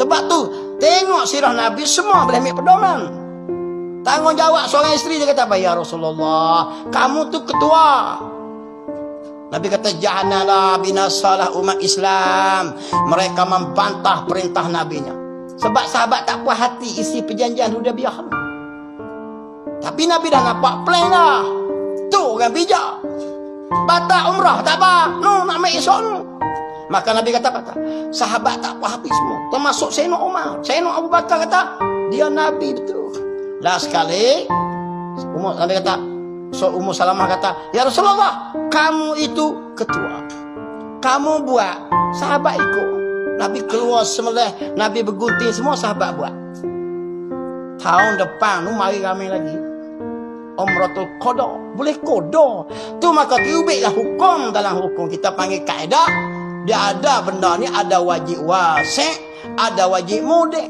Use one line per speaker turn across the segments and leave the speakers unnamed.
Sebab tu tengok sirah Nabi semua boleh ambil pedoman. Tanggungjawab seorang isteri, dia kata apa? Ya Rasulullah, kamu tu ketua. Nabi kata janganlah binasalah umat Islam. Mereka membantah perintah Nabinya. Sebab sahabat tak puas hati isi perjanjian Hudaybiyah. Tapi Nabi dah nampak plan dah. Tu orang bijak. Batal umrah tak apa. No, nak ambil esok no. Maka Nabi kata apa? Sahabat tak puas hati semua. Termasuk Sayyidina Umar. Sayyidina Abu Bakar kata, dia Nabi betul. Last sekali, Nabi kata, Ummu Salamah kata, ya Rasulullah, kamu itu ketua. Kamu buat, sahabat ikut. Nabi keluar sembelih, Nabi bergunting, semua sahabat buat. Tahun depan tu mari ramai lagi. Umratul Qada, boleh qada. Tu maka tiubiklah hukum dalam hukum kita panggil kaedah. Dia ada benda ni, ada wajib wasi', ada wajib mudik.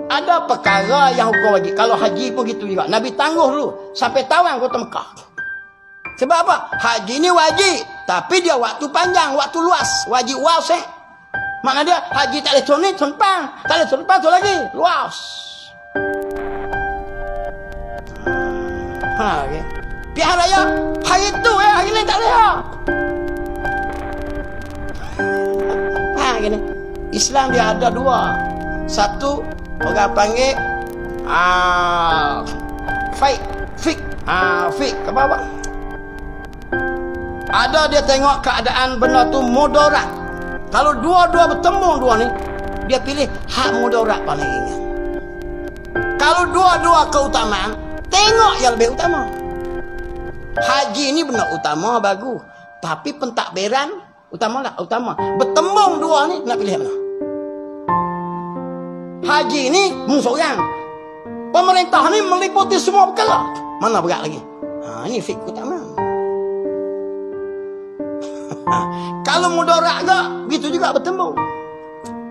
Ada perkara yang hukum wajib. Kalau haji pun gitu juga. Nabi tangguh dulu sampai tahun Kota Mekah. Sebab apa? Haji ni wajib, tapi dia waktu panjang, waktu luas. Wajib wasi'. Makna dia haji tak boleh tahun ni, tahun depan. Tak boleh tahun depan tu lagi. Luas. Okay. Pihak raya, hari tu hari lain tak boleh. Gini. Islam dia ada dua. Satu orang panggil fik apa? Ada dia tengok keadaan benda tu mudarat. Kalau dua-dua bertemu dua ni, dia pilih hak mudarat paling ringan. Kalau dua-dua keutamaan, tengok yang lebih utama. Haji ni benar utama bagus, tapi pentadbiran utama. Bertembung dua ni nak pilih mana? Haji ni seorang. Pemerintah ni meliputi semua perkara. Mana berat lagi? Ini fik utama. Kalau mudarat ke, begitu juga bertembung.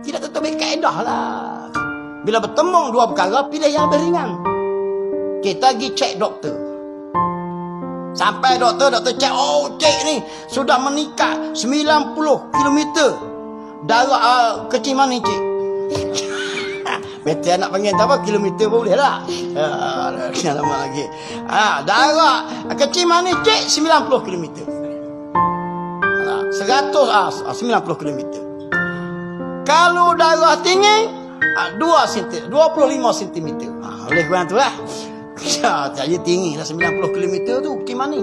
Tidak tetap kaedah lah. Bila bertembung dua perkara, pilih yang lebih ringan. Kita pergi cek doktor. Sampai doktor cek, cek ni sudah meningkat 90 km darah kecil manis cik. Betul nak panggil apa kilometer pun boleh lah. Lama lagi. Darah kecil manis cik 90 km. 90 km. Kalau darah tinggi 25 cm. Oleh kurang tu lah. Jadi tinggi lah 90 km tu gimana ni?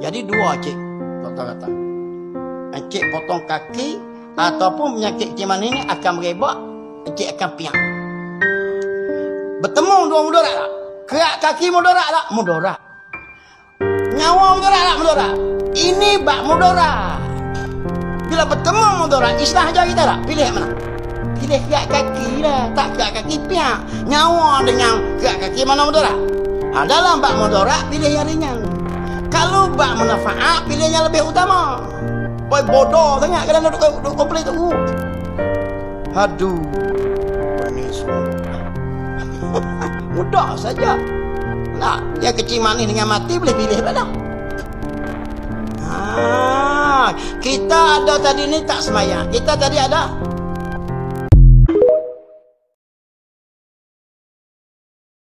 Jadi dua cik doktor kata, cik potong kaki ataupun penyakit gimana ni akan merebak, cik akan piang. Bertemu dua mudarat tak? Kerak kaki mudarat tak? Mudarat. Nyawa mudarat tak? Mudarat. Ini bak mudarat. Bila bertemu mudarat, islah aja kita tak? Pilih mana? Pilih kerak kaki lah. Tak kerak kaki piak. Nyawa dengan kerak kaki mana mudarat? Dalam bak mudarat, pilih yang ringan. Kalau bak manfaat, pilih yang lebih utama. Boy bodoh sangat kadang duduk komplain tu. Aduh. Ini semua. Mudah saja. Nak yang kecil manis dengan mati boleh pilih mana? Kita ada tadi ni tak semayang. Kita tadi ada